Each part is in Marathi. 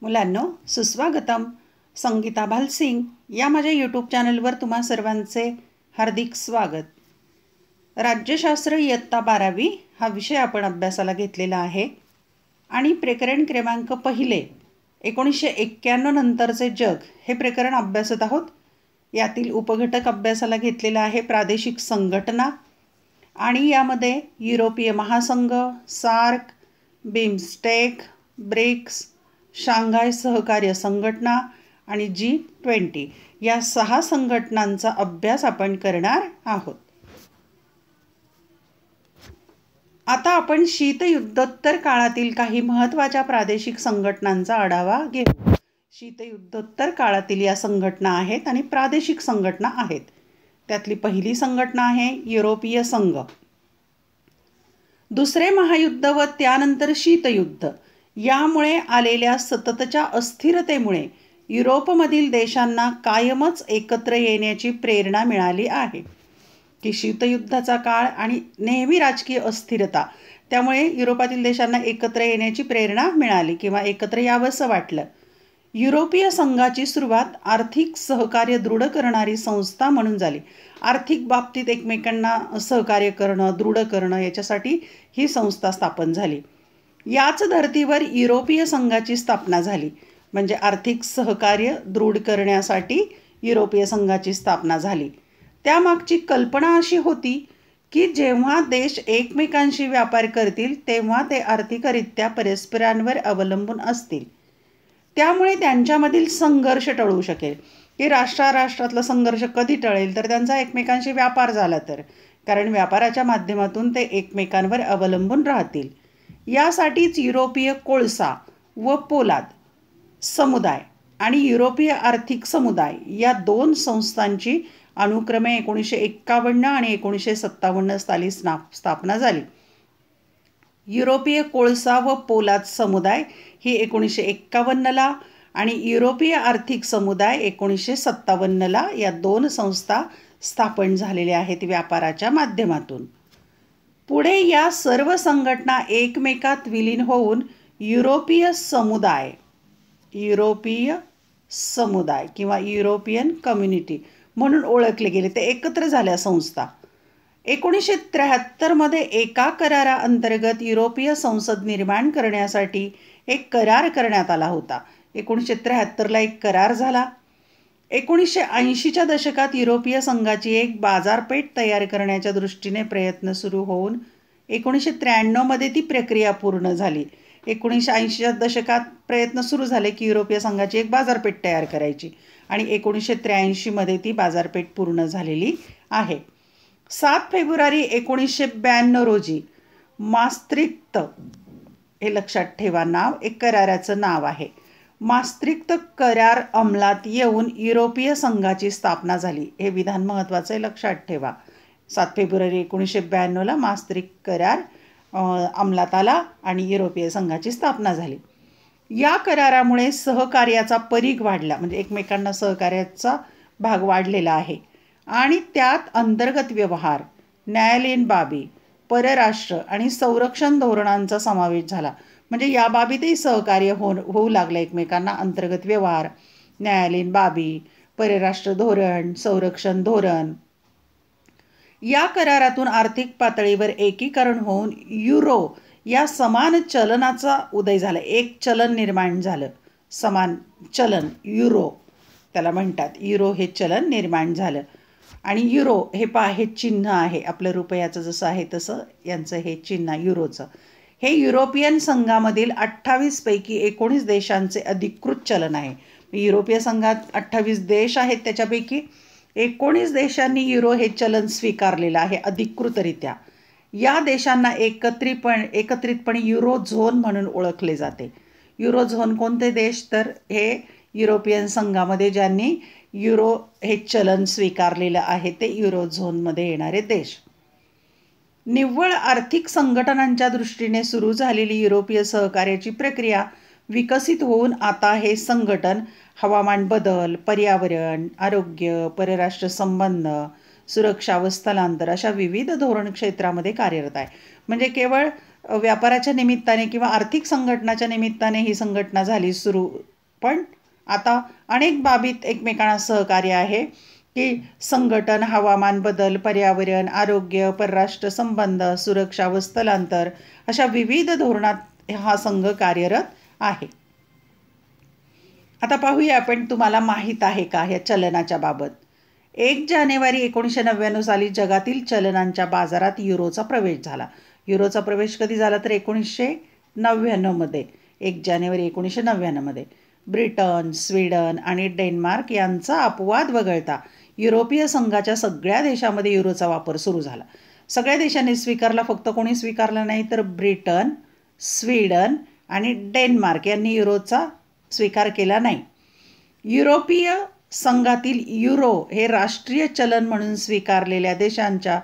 मुलांनो, सुस्वागतम. संगीता भालसिंग या माझ्या यूट्यूब चॅनलवर तुम्हा सर्वांचे हार्दिक स्वागत. राज्यशास्त्र इयत्ता 12वी हा विषय आपण अभ्यासाला घेतलेला आहे आणि प्रकरण क्रमांक 1 1991 नंतरचे जग हे प्रकरण अभ्यासत आहोत. यातील उपघटक अभ्यासाला घेतलेला आहे प्रादेशिक संघटना आणि यामध्ये युरोपीय महासंघ, सार्क, बिमस्टेक, ब्रिक्स, शांघाय सहकार्य संघटना आणि G20 या 6 संघटनांचा अभ्यास आपण करणार आहोत. आता आपण शीतयुद्धोत्तर काळातील काही महत्त्वाच्या प्रादेशिक संघटनांचा आढावा घेऊ. शीतयुद्धोत्तर काळातील या संघटना आहेत आणि प्रादेशिक संघटना आहेत. त्यातली पहिली संघटना आहे युरोपीय संघ. दुसरे महायुद्ध व त्यानंतर शीतयुद्ध यामुळे आलेल्या सततच्या अस्थिरतेमुळे युरोपमधील देशांना कायमच एकत्र येण्याची प्रेरणा मिळाली आहे. की शीतयुद्धाचा काळ आणि नेहमी राजकीय अस्थिरता त्यामुळे युरोपातील देशांना एकत्र येण्याची प्रेरणा मिळाली किंवा एकत्र यावंसं वाटलं. युरोपीय संघाची सुरुवात आर्थिक सहकार्य दृढ करणारी संस्था म्हणून झाली. आर्थिक बाबतीत एकमेकांना सहकार्य करणं, दृढ करणं याच्यासाठी ही संस्था स्थापन झाली. याच धर्तीवर युरोपीय संघाची स्थापना झाली. म्हणजे आर्थिक सहकार्य दृढ करण्यासाठी युरोपीय संघाची स्थापना झाली. त्यामागची कल्पना अशी होती की जेव्हा देश एकमेकांशी व्यापार करतील तेव्हा ते आर्थिकरित्या परस्परांवर अवलंबून असतील. त्यामुळे त्यांच्यामधील संघर्ष टळू शकेल. की राष्ट्रातला संघर्ष कधी टळेल तर त्यांचा एकमेकांशी व्यापार झाला तर, कारण व्यापाराच्या माध्यमातून ते एकमेकांवर अवलंबून राहतील. यासाठीच युरोपीय कोळसा व पोलाद समुदाय आणि युरोपीय आर्थिक समुदाय या 2 संस्थांची अनुक्रमे 1951 आणि 1957 साली स्थापना झाली. युरोपीय कोळसा व पोलाद समुदाय ही 1951ला आणि युरोपीय आर्थिक समुदाय 1957ला या 2 संस्था स्थापन झालेल्या आहेत व्यापाराच्या माध्यमातून. पुढे या सर्व संघटना एकमेकात विलीन होऊन युरोपीय समुदाय किंवा युरोपियन कम्युनिटी म्हणून ओळखले गेले. ते एकत्र झाल्या संस्था. 1973 एका कराराअंतर्गत युरोपीय संसद निर्माण करण्यासाठी एक करार करण्यात आला होता. 1973ला एक करार झाला. 1980च्या दशकात युरोपीय संघाची एक बाजारपेठ तयार करण्याच्या दृष्टीने प्रयत्न सुरू होऊन 1993 ती प्रक्रिया पूर्ण झाली. 1980च्या दशकात प्रयत्न सुरू झाले की युरोपीय संघाची एक बाजारपेठ तयार करायची आणि 1983 ती बाजारपेठ पूर्ण झालेली आहे. 7 फेब्रुवारी 1992 रोजी मास्त्रिक्ट, हे लक्षात ठेवा, नाव एक कराराचं नाव आहे. मास्त्रिक्ट करार अंमलात येऊन युरोपीय संघाची स्थापना झाली. हे विधान महत्त्वाचं आहे, लक्षात ठेवा. 7 फेब्रुवारी 1992ला मास्त्रिक्ट करार अंमलात आला आणि युरोपीय संघाची स्थापना झाली. या करारामुळे सहकार्याचा परीघ वाढला. म्हणजे एकमेकांना सहकार्याचा भाग वाढलेला आहे आणि त्यात अंतर्गत व्यवहार, न्यायालयीन बाबी, परराष्ट्र आणि संरक्षण धोरणांचा समावेश झाला. म्हणजे या बाबीतही सहकार्य होऊ लागलं एकमेकांना. अंतर्गत व्यवहार, न्यायालयीन बाबी, परराष्ट्र धोरण, संरक्षण धोरण. या करारातून आर्थिक पातळीवर एकीकरण होऊन युरो या समान चलनाचा उदय झाला. एक चलन निर्माण झालं, समान चलन, युरो त्याला म्हणतात. युरो हे चलन निर्माण झालं आणि युरो हे चिन्ह आहे आपलं रुपयाचं जसं आहे तसं यांचं हे चिन्ह युरोचं. हे युरोपियन संघामधील 28 पैकी 19 देशांचे अधिकृत चलन आहे. युरोपीय संघात 28 देश आहेत, त्याच्यापैकी 19 देशांनी युरो हे चलन स्वीकारलेलं आहे अधिकृतरित्या. या देशांना एकत्रितपणे युरो झोन म्हणून ओळखले जाते. युरो झोन कोणते देश तर हे युरोपियन संघामध्ये ज्यांनी युरो हे चलन स्वीकारलेलं आहे ते युरो झोनमध्ये येणारे देश. निव्वळ आर्थिक संघटनांच्या दृष्टीने सुरू झालेली युरोपीय सहकार्याची प्रक्रिया विकसित होऊन आता हे संघटन हवामान बदल, पर्यावरण, आरोग्य, परराष्ट्र संबंध, सुरक्षा व स्थलांतर अशा विविध धोरण क्षेत्रामध्ये कार्यरत आहे. म्हणजे केवळ व्यापाराच्या निमित्ताने किंवा आर्थिक संघटनाच्या निमित्ताने ही संघटना झाली सुरू पण आता अनेक बाबीत एकमेकांना सहकार्य आहे की संघटन, हवामान बदल, पर्यावरण, आरोग्य, परराष्ट्र संबंध, सुरक्षा व स्थलांतर अशा विविध धोरणात हा संघ कार्यरत आहे. आता पाहूया आपण, तुम्हाला माहीत आहे का ह्या चलनाच्या बाबत. 1 जानेवारी 1999 साली जगातील चलनांच्या बाजारात युरोचा प्रवेश झाला. युरोचा प्रवेश कधी झाला तर 1999 मध्ये, 1 जानेवारी 1999 मध्ये. ब्रिटन, स्वीडन आणि डेन्मार्क यांचा अपवाद वगळता युरोपीय संघाच्या सगळ्या देशामध्ये युरोचा वापर सुरू झाला. सगळ्या देशांनी स्वीकारला, फक्त कोणी स्वीकारला नाही तर ब्रिटन, स्वीडन आणि डेन्मार्क यांनी युरोचा स्वीकार केला नाही. युरोपीय संघातील युरो हे राष्ट्रीय चलन म्हणून स्वीकारलेल्या देशांच्या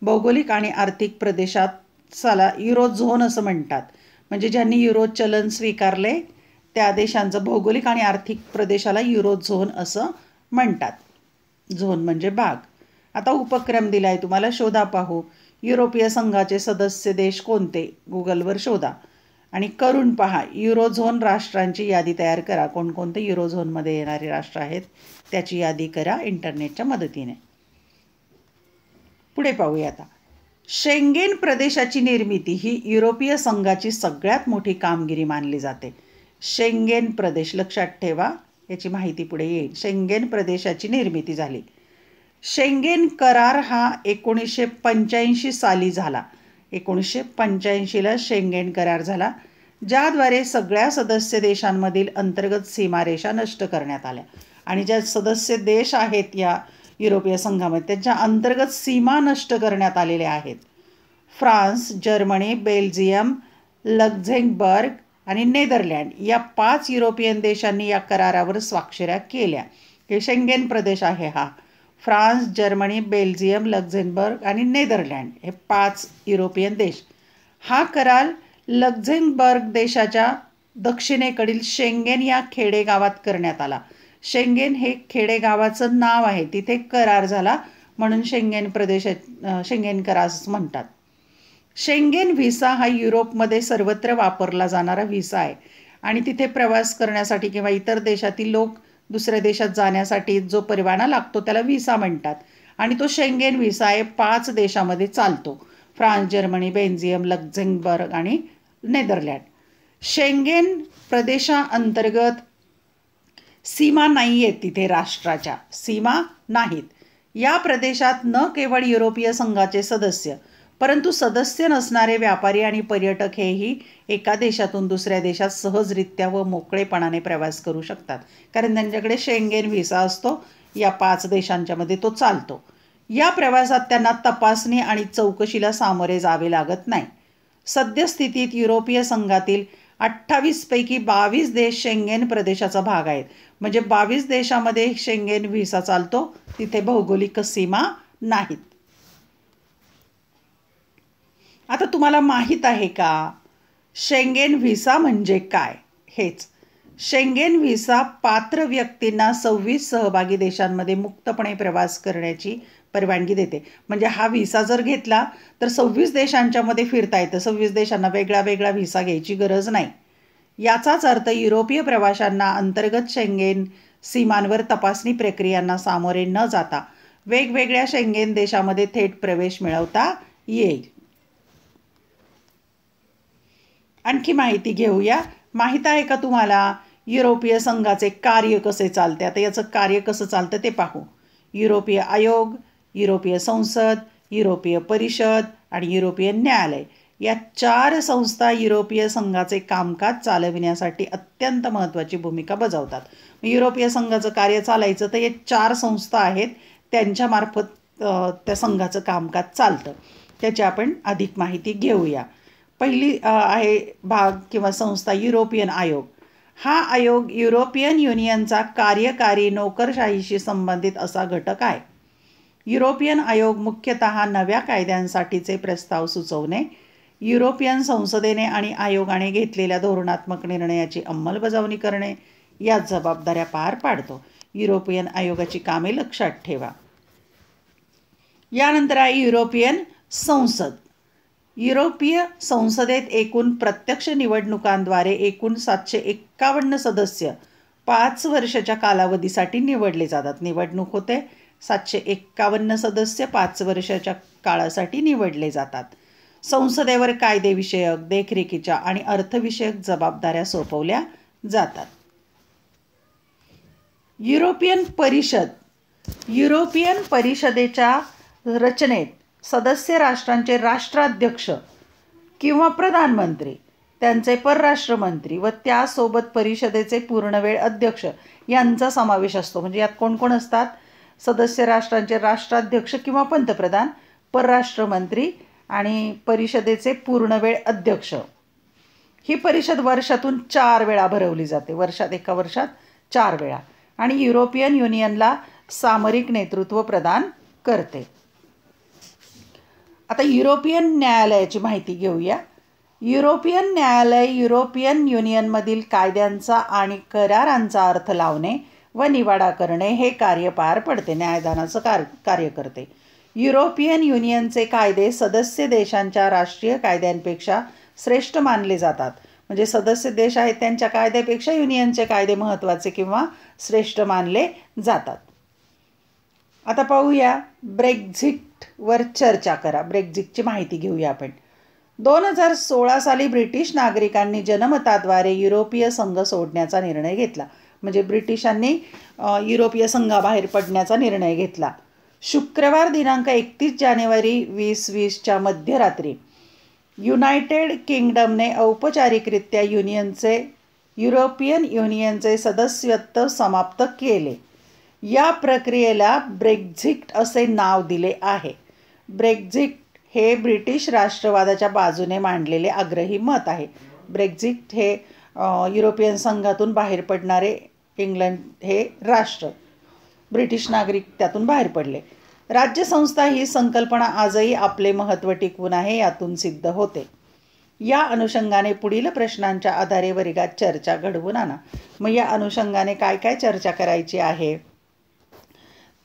भौगोलिक आणि आर्थिक प्रदेशाला युरो झोन असं म्हणतात. म्हणजे ज्यांनी युरो चलन स्वीकारले त्या देशांचं भौगोलिक आणि आर्थिक प्रदेशाला युरो झोन असं म्हणतात. झोन म्हणजे भाग. आता उपक्रम दिलाय तुम्हाला, शोधा पाहू. युरोपीय संघाचे सदस्य देश कोणते? गुगलवर शोधा आणि करून पहा. युरोझोन राष्ट्रांची यादी तयार करा. कोणकोणते युरोझोनमध्ये येणारे राष्ट्र आहेत त्याची यादी करा इंटरनेटच्या मदतीने. पुढे पाहूया आता. शेंगेन प्रदेशाची निर्मिती ही युरोपीय संघाची सगळ्यात मोठी कामगिरी मानली जाते. शेंगेन प्रदेश लक्षात ठेवा, याची माहिती पुढे येईल. शेंगेन प्रदेशाची निर्मिती झाली. शेंगेन करार हा 1985 साली झाला. 1985ला शेंगेन करार झाला, ज्याद्वारे सगळ्या सदस्य देशांमधील अंतर्गत सीमारेषा नष्ट करण्यात आल्या. आणि ज्या सदस्य देश आहेत या युरोपीय संघामध्ये त्यांच्या अंतर्गत सीमा नष्ट करण्यात आलेल्या आहेत. फ्रान्स, जर्मनी, बेल्जियम, लक्झेंबर्ग आणि नेदरलँड या 5 युरोपियन देशांनी या करारावर स्वाक्षऱ्या केल्या. हे शेंगेन प्रदेश आहे हा. फ्रान्स, जर्मनी, बेल्जियम, लक्झेंबर्ग आणि नेदरलँड हे 5 युरोपियन देश. हा करार लक्झेंबर्ग देशाच्या दक्षिणेकडील शेंगेन या खेडेगावात करण्यात आला. शेंगेन हे खेडेगावाचं नाव आहे, तिथे करार झाला म्हणून शेंगेन शेंगेन करार म्हणतात. शेंगेन व्हिसा हा युरोपमध्ये सर्वत्र वापरला जाणारा व्हिसा आहे आणि तिथे प्रवास करण्यासाठी किंवा इतर देशातील लोक दुसऱ्या देशात जाण्यासाठी जो परवाना लागतो त्याला व्हिसा म्हणतात. आणि तो शेंगेन व्हिसा आहे, 5 देशामध्ये चालतो. फ्रान्स, जर्मनी, बेल्जियम, लक्झेंबर्ग आणि नेदरलँड. शेंगेन प्रदेशाअंतर्गत सीमा नाही आहेत, तिथे राष्ट्राच्या सीमा नाहीत. या प्रदेशात न केवळ युरोपीय संघाचे सदस्य परंतु सदस्य नसणारे व्यापारी आणि पर्यटक हेही एका देशातून दुसऱ्या देशात सहजरित्या व मोकळेपणाने प्रवास करू शकतात, कारण त्यांच्याकडे शेंगेन व्हिसा असतो. या 5 देशांच्या मध्ये तो चालतो. या प्रवासात त्यांना तपासणी आणि चौकशीला सामोरे जावे लागत नाही. सद्यस्थितीत युरोपीय संघातील 28 पैकी 22 देश शेंगेन प्रदेशाचा भाग आहेत. म्हणजे 22 देशामध्ये शेंगेन व्हिसा चालतो, तिथे भौगोलिक सीमा नाहीत. आता तुम्हाला माहीत आहे का शेंगेन व्हिसा म्हणजे काय? हेच. शेंगेन व्हिसा पात्र व्यक्तींना 26 सहभागी देशांमध्ये मुक्तपणे प्रवास करण्याची परवानगी देते. म्हणजे हा व्हिसा जर घेतला तर 26 देशांच्या मध्ये फिरता येतं. 26 देशांना वेगळा वेगळा व्हिसा घ्यायची गरज नाही. याचाच अर्थ युरोपीय प्रवाशांना अंतर्गत शेंगेन सीमांवर तपासणी प्रक्रियांना सामोरे न जाता वेगवेगळ्या शेंगेन देशामध्ये थेट प्रवेश मिळवता येईल. आणखी माहिती घेऊया. माहीत आहे का तुम्हाला युरोपीय संघाचे कार्य कसे चालते? आता याचं कार्य कसं चालतं ते पाहू. युरोपीय आयोग, युरोपीय संसद, युरोपीय परिषद आणि युरोपीय न्यायालय या 4 संस्था युरोपीय संघाचे कामकाज चालविण्यासाठी अत्यंत महत्त्वाची भूमिका बजावतात. युरोपीय संघाचं कार्य चालायचं तर हे 4 संस्था आहेत, त्यांच्यामार्फत त्या संघाचं कामकाज चालतं. त्याची आपण अधिक माहिती घेऊया. पहिली आहे भाग किंवा संस्था युरोपियन आयोग. हा आयोग युरोपियन युनियनचा कार्यकारी नोकरशाहीशी संबंधित असा घटक आहे. युरोपियन आयोग मुख्यतः नव्या कायद्यांसाठीचे प्रस्ताव सुचवणे, युरोपियन संसदेने आणि आयोगाने घेतलेल्या धोरणात्मक निर्णयाची अंमलबजावणी करणे या जबाबदाऱ्या पार पाडतो. युरोपियन आयोगाची कामे लक्षात ठेवा. यानंतर आहे युरोपियन संसद. युरोपीय संसदेत एकूण प्रत्यक्ष निवडणुकांद्वारे एकूण 751 सदस्य 5 वर्षाच्या कालावधीसाठी निवडले जातात. निवडणूक होते. 751 सदस्य 5 वर्षाच्या काळासाठी निवडले जातात. संसदेवर कायदेविषयक, देखरेखीच्या आणि अर्थविषयक जबाबदाऱ्या सोपवल्या जातात. युरोपियन परिषदेच्या रचनेत सदस्य राष्ट्रांचे राष्ट्राध्यक्ष किंवा प्रधानमंत्री, त्यांचे परराष्ट्रमंत्री व त्यासोबत परिषदेचे पूर्णवेळ अध्यक्ष यांचा समावेश असतो. म्हणजे यात कोण कोण असतात? सदस्य राष्ट्रांचे राष्ट्राध्यक्ष किंवा पंतप्रधान, परराष्ट्रमंत्री आणि परिषदेचे पूर्णवेळ अध्यक्ष. ही परिषद वर्षातून 4 वेळा भरवली जाते. एका वर्षात 4 वेळा. आणि युरोपियन युनियनला सामरिक नेतृत्व प्रदान करते. आता युरोपियन न्यायालयाची माहिती घेऊया. युरोपियन न्यायालय युरोपियन युनियनमधील कायद्यांचा आणि करारांचा अर्थ लावणे व निवाडा करणे हे कार्य पार पडते. न्यायदानाचं कार्य करते. युरोपियन युनियनचे कायदे सदस्य देशांच्या राष्ट्रीय कायद्यांपेक्षा श्रेष्ठ मानले जातात. म्हणजे सदस्य देश आहेत त्यांच्या कायद्यापेक्षा युनियनचे कायदे महत्त्वाचे किंवा श्रेष्ठ मानले जातात. आता पाहूया ब्रेक्झिटवर चर्चा करा. ब्रेक्झिटची माहिती घेऊया आपण. 2016 साली ब्रिटिश नागरिकांनी जनमताद्वारे युरोपीय संघ सोडण्याचा निर्णय घेतला. म्हणजे ब्रिटिशांनी युरोपीय संघाबाहेर पडण्याचा निर्णय घेतला. शुक्रवार दिनांक 31 जानेवारी 2020च्या मध्यरात्री युनायटेड किंगडमने औपचारिकरित्या युरोपियन युनियनचे सदस्यत्व समाप्त केले. या प्रक्रियेला ब्रेक्झिट असे नाव दिले आहे. ब्रेक्झिट हे ब्रिटिश राष्ट्रवादाच्या बाजूने मांडलेले आग्रही मत आहे. ब्रेक्झिट हे युरोपियन संघातून बाहेर पडणारे इंग्लंड हे राष्ट्र, ब्रिटिश नागरिक त्यातून बाहेर पडले. राज्यसंस्था ही संकल्पना आजही आपले महत्त्व टिकवून आहे यातून सिद्ध होते. या अनुषंगाने पुढील प्रश्नांच्या आधारे वर्गात चर्चा घडवून आणा. मग या अनुषंगाने काय काय चर्चा करायची आहे?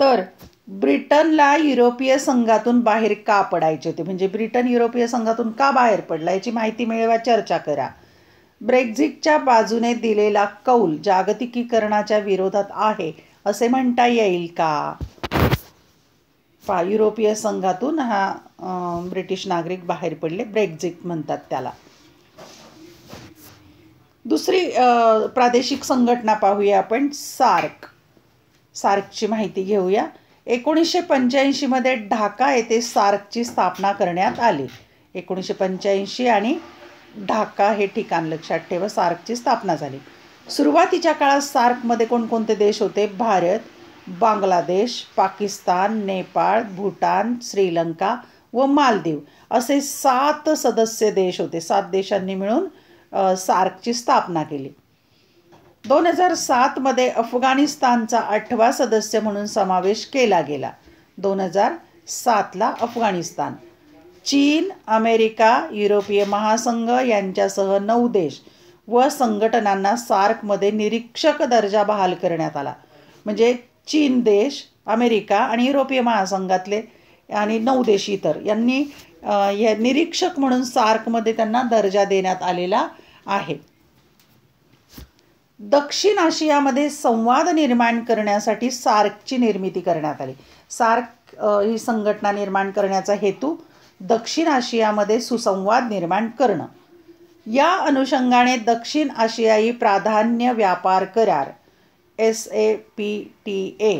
तर ब्रिटनला युरोपीय संघातून बाहेर का पडायचे होते? म्हणजे ब्रिटन युरोपीय संघातून का बाहेर पडला याची माहिती मिळवा, चर्चा करा. ब्रेक्झिटच्या बाजूने दिलेला कौल जागतिकीकरणाच्या विरोधात आहे असे म्हणता येईल का? युरोपीय संघातून ब्रिटिश नागरिक बाहेर पडले, ब्रेक्झिट म्हणतात त्याला. दुसरी प्रादेशिक संघटना पाहूया आपण, सार्कची माहिती घेऊया. 1985 मध्ये ढाका येथे सार्कची स्थापना करण्यात आली. 1985 आणि ढाका हे ठिकाण लक्षात ठेवा. सार्कची स्थापना झाली. सुरुवातीच्या काळात सार्कमध्ये कोणकोणते देश होते? भारत, बांगलादेश, पाकिस्तान, नेपाळ, भूटान, श्रीलंका व मालदीव असे 7 सदस्य देश होते. 7 देशांनी मिळून सार्कची स्थापना केली. 2007 मध्ये अफगाणिस्तानचा 8वा सदस्य म्हणून समावेश केला गेला. 2007ला अफगाणिस्तान. चीन, अमेरिका, युरोपीय महासंघ यांच्यासह 9 देश व संघटनांना सार्कमध्ये निरीक्षक दर्जा बहाल करण्यात आला. म्हणजे चीन देश, अमेरिका आणि युरोपीय महासंघातले आणि 9 देश इतर यांनी निरीक्षक म्हणून सार्कमध्ये त्यांना दर्जा देण्यात आलेला आहे. दक्षिण आशियामध्ये संवाद निर्माण करण्यासाठी सार्कची निर्मिती करण्यात आली. सार्क ही संघटना निर्माण करण्याचा हेतू दक्षिण आशियामध्ये सुसंवाद निर्माण करणं. या अनुषंगाने दक्षिण आशियाई प्राधान्य व्यापार करार SAPTA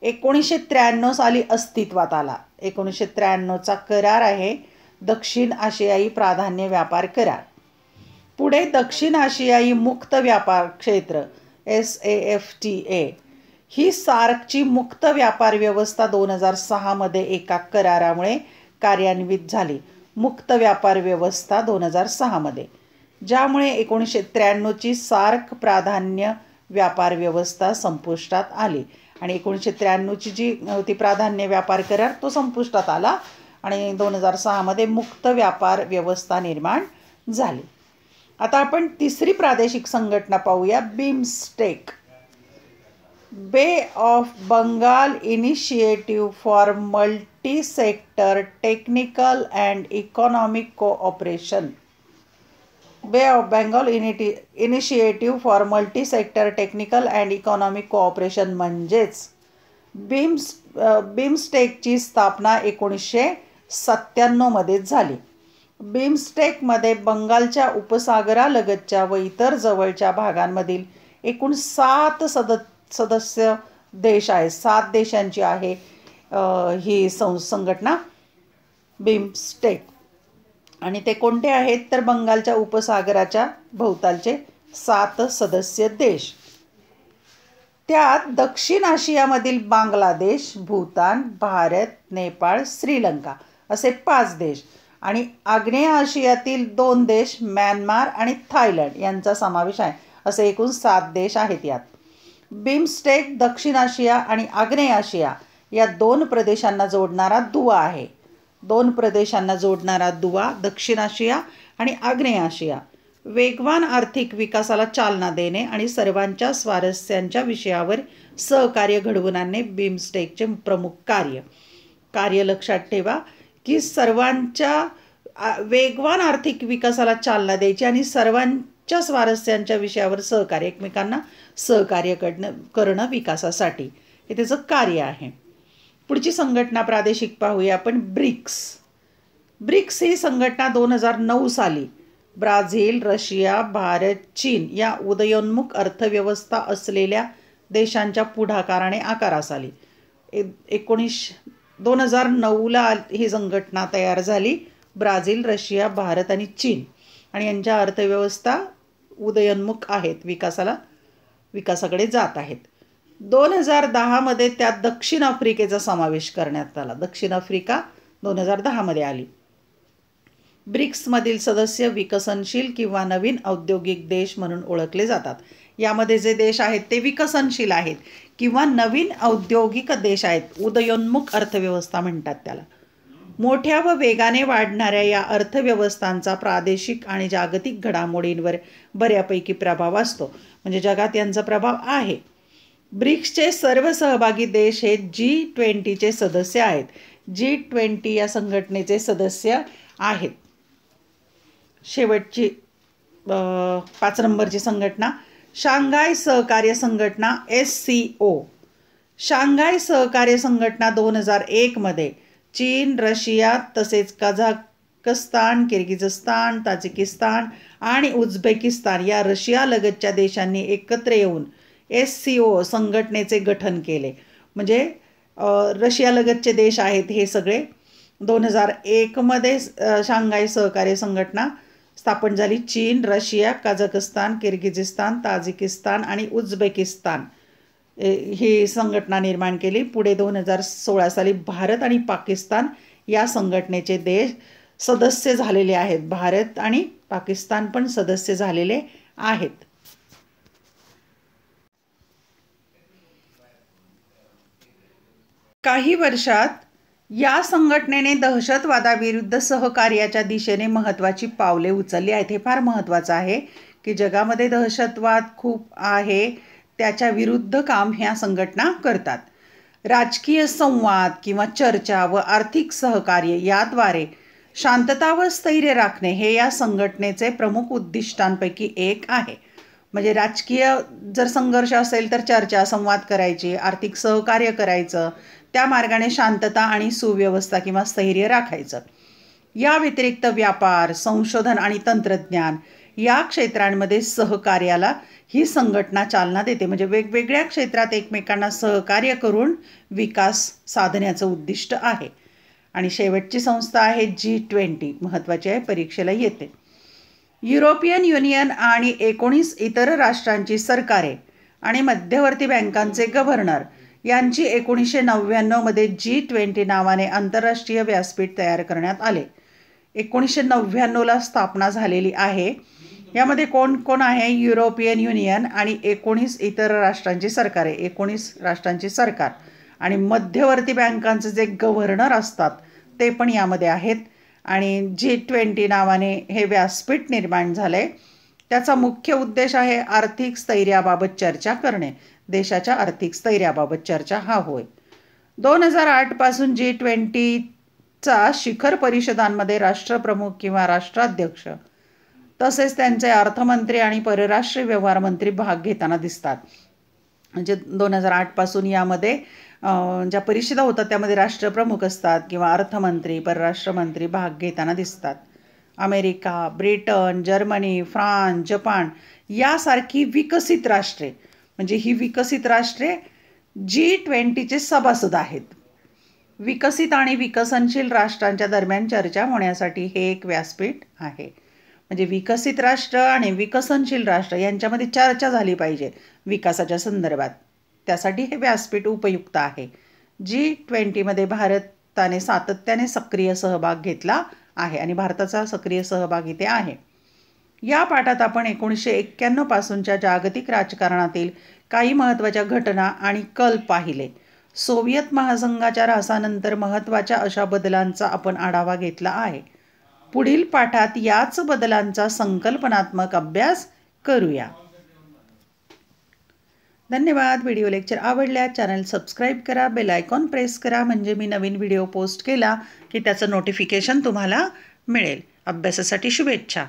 1993 साली अस्तित्वात आला. 1993चा करार आहे दक्षिण आशियाई प्राधान्य व्यापार करार. पुढे दक्षिण आशियाई मुक्त व्यापार क्षेत्र SAFTA ही सार्कची मुक्त व्यापार व्यवस्था 2006 मध्ये एका करारामुळे कार्यान्वित झाली. मुक्त व्यापार व्यवस्था 2006 मध्ये, ज्यामुळे 1993ची सार्क प्राधान्य व्यापार व्यवस्था संपुष्टात आली. आणि 1993ची जी होती प्राधान्य व्यापार करार तो संपुष्टात आला आणि 2006 मध्ये मुक्त व्यापार व्यवस्था निर्माण झाली. आता आपण तिसरी प्रादेशिक संघटना पाहूया, BIMSTEC. Bay of Bengal initiative for multi sector technical and economic cooperation. Bay of Bengal initiative for multi sector technical and economic cooperation म्हणजेच बिमस्टेकची स्थापना 1997मध्येच झाली. बिमस्टेकमध्ये बंगालच्या उपसागरालगतच्या व इतर जवळच्या भागांमधील एकूण 7 सदस्य देश आहेत. 7 देशांची आहे ही संघटना बिमस्टेक. आणि ते कोणते आहेत तर बंगालच्या उपसागराच्या भोवतालचे 7 सदस्य देश. त्यात दक्षिण आशियामधील बांगलादेश, भूतान, भारत, नेपाळ, श्रीलंका असे 5 देश आणि आग्नेय आशियातील 2 देश म्यानमार आणि थायलंड यांचा समावेश आहे. असे एकूण 7 देश आहेत यात. बिमस्टेक दक्षिण आशिया आणि आग्नेय आशिया या 2 प्रदेशांना जोडणारा दुवा आहे. 2 प्रदेशांना जोडणारा दुवा दक्षिण आशिया आणि आग्नेय आशिया. वेगवान आर्थिक विकासाला चालना देणे आणि सर्वांच्या स्वारस्यांच्या विषयावर सहकार्य घडवून आणणे बिमस्टेकचे प्रमुख कार्य लक्षात ठेवा की सर्वांच्या वेगवान आर्थिक विकासाला चालना द्यायची आणि सर्वांच्या स्वारस्यांच्या विषयावर एकमेकांना सहकार्य करणं विकासासाठी हे त्याचं कार्य आहे. पुढची संघटना प्रादेशिक पाहूया आपण. ब्रिक्स ही संघटना 2009 साली ब्राझील, रशिया, भारत, चीन या उदयोन्मुख अर्थव्यवस्था असलेल्या देशांच्या पुढाकाराने आकारास आली. 2009ला ही संघटना तयार झाली. ब्राझील, रशिया, भारत आणि चीन आणि यांच्या अर्थव्यवस्था उदयोन्मुख आहेत, विकासाकडे जात आहेत. 2010मध्ये त्यात दक्षिण आफ्रिकेचा समावेश करण्यात आला. दक्षिण आफ्रिका 2010मध्ये आली. ब्रिक्समधील सदस्य विकसनशील किंवा नवीन औद्योगिक देश म्हणून ओळखले जातात. यामध्ये जे देश आहेत ते विकसनशील आहेत किंवा नवीन औद्योगिक देश आहेत. उदयोन्मुख अर्थव्यवस्था म्हणतात त्याला. मोठ्या व वेगाने वाढणाऱ्या या अर्थव्यवस्थांचा प्रादेशिक आणि जागतिक घडामोडींवर बऱ्यापैकी प्रभाव असतो. म्हणजे जगात यांचा प्रभाव आहे. ब्रिक्सचे सर्व सहभागी देश हे G20चे सदस्य आहेत. G20 या संघटनेचे सदस्य आहेत. शेवटची 5 नंबरची संघटना शांघाय सहकार्य संघटना SCO. शांघाय सहकार्य संघटना 2001मध्ये चीन, रशिया तसेच कझाकस्तान, किर्गिझस्तान, ताजिकिस्तान आणि उझबेकिस्तान या रशियालगतच्या देशांनी एकत्र येऊन SCO संघटनेचे गठन केले. म्हणजे रशियालगतचे देश आहेत हे सगळे. 2001मध्ये शांघाय सहकार्य संघटना स्थापन झाली. चीन, रशिया, कझाकस्तान, किर्गिझिस्तान, ताजिकिस्तान आणि उझबेकिस्तान ही संघटना निर्माण केली. पुढे 2016 साली भारत आणि पाकिस्तान या संघटनेचे देश सदस्य झालेले आहेत. भारत आणि पाकिस्तान पण सदस्य झालेले आहेत. काही वर्षात या संघटनेने दहशतवादाविरुद्ध सहकार्याच्या दिशेने महत्त्वाची पावले उचलली आहेत. हे फार महत्त्वाचं आहे की जगामध्ये दहशतवाद खूप आहे, त्याच्या विरुद्ध काम ह्या संघटना करतात. राजकीय संवाद किंवा चर्चा व आर्थिक सहकार्य याद्वारे शांतता व स्थैर्य राखणे हे या संघटनेचे प्रमुख उद्दिष्टांपैकी एक आहे. म्हणजे राजकीय जर संघर्ष असेल तर चर्चा, संवाद करायची, आर्थिक सहकार्य करायचं, त्या मार्गाने शांतता आणि सुव्यवस्था किंवा स्थैर्य राखायचं. या व्यतिरिक्त व्यापार, संशोधन आणि तंत्रज्ञान या क्षेत्रांमध्ये सहकार्याला ही संघटना चालना देते. म्हणजे वेगवेगळ्या क्षेत्रात एकमेकांना सहकार्य करून विकास साधण्याचं उद्दिष्ट आहे. आणि शेवटची संस्था आहे G20. महत्त्वाची आहे, परीक्षेला येते. युरोपियन युनियन आणि 19 इतर राष्ट्रांची सरकारे आणि मध्यवर्ती बँकांचे गव्हर्नर यांची 1999मध्ये G20 नावाने आंतरराष्ट्रीय व्यासपीठ तयार करण्यात आले. 1999ला स्थापना झालेली आहे. यामध्ये कोण कोण आहे? युरोपियन युनियन आणि 19 इतर राष्ट्रांची सरकारे, 19 राष्ट्रांची सरकार आणि मध्यवर्ती बँकांचे जे गव्हर्नर असतात ते पण यामध्ये आहेत. आणि G20 नावाने हे व्यासपीठ निर्माण झाले. त्याचा मुख्य उद्देश आहे आर्थिक स्थैर्याबाबत चर्चा करणे. देशाच्या आर्थिक स्थैर्याबाबत चर्चा हा होय. 2008 पासून G20चा शिखर परिषदांमध्ये राष्ट्रप्रमुख किंवा राष्ट्राध्यक्ष तसेच त्यांचे अर्थमंत्री आणि परराष्ट्र व्यवहार मंत्री भाग घेताना दिसतात. म्हणजे 2008 पासून यामध्ये ज्या परिषदा होतात त्यामध्ये राष्ट्रप्रमुख असतात किंवा अर्थमंत्री परराष्ट्रमंत्री भाग घेताना दिसतात. America, Britain, Germany, France, Japan यासारखी विकसित राष्ट्रे, म्हणजे ही विकसित राष्ट्रे G20चे सभासद आहेत. विकसित आणि विकसनशील राष्ट्रांच्या दरम्यान चर्चा होण्यासाठी हे एक व्यासपीठ आहे. म्हणजे विकसित राष्ट्र आणि विकसनशील राष्ट्र यांच्यामध्ये चर्चा झाली पाहिजे विकासाच्या संदर्भात, त्यासाठी हे व्यासपीठ उपयुक्त आहे. G20मध्ये भारताने सातत्याने सक्रिय सहभाग घेतला आहे आणि भारताचा सक्रिय सहभाग इथे आहे. या पाठात आपण 1991 पासूनच्या जागतिक राजकारणातील काही महत्त्वाच्या घटना आणि कल पाहिले. सोव्हिएत महासंघाच्या ऱ्हासानंतर महत्त्वाच्या अशा बदलांचा आपण आढावा घेतला आहे. पुढील पाठात याच बदलांचा संकल्पनात्मक अभ्यास करूया. धन्यवाद. व्हिडिओ लेक्चर आवडल्यास चॅनल सबस्क्राईब करा, बेल आयकॉन प्रेस करा, म्हणजे मी नवीन व्हिडिओ पोस्ट केला की त्याचं नोटिफिकेशन तुम्हाला मिळेल. अभ्यासासाठी शुभेच्छा.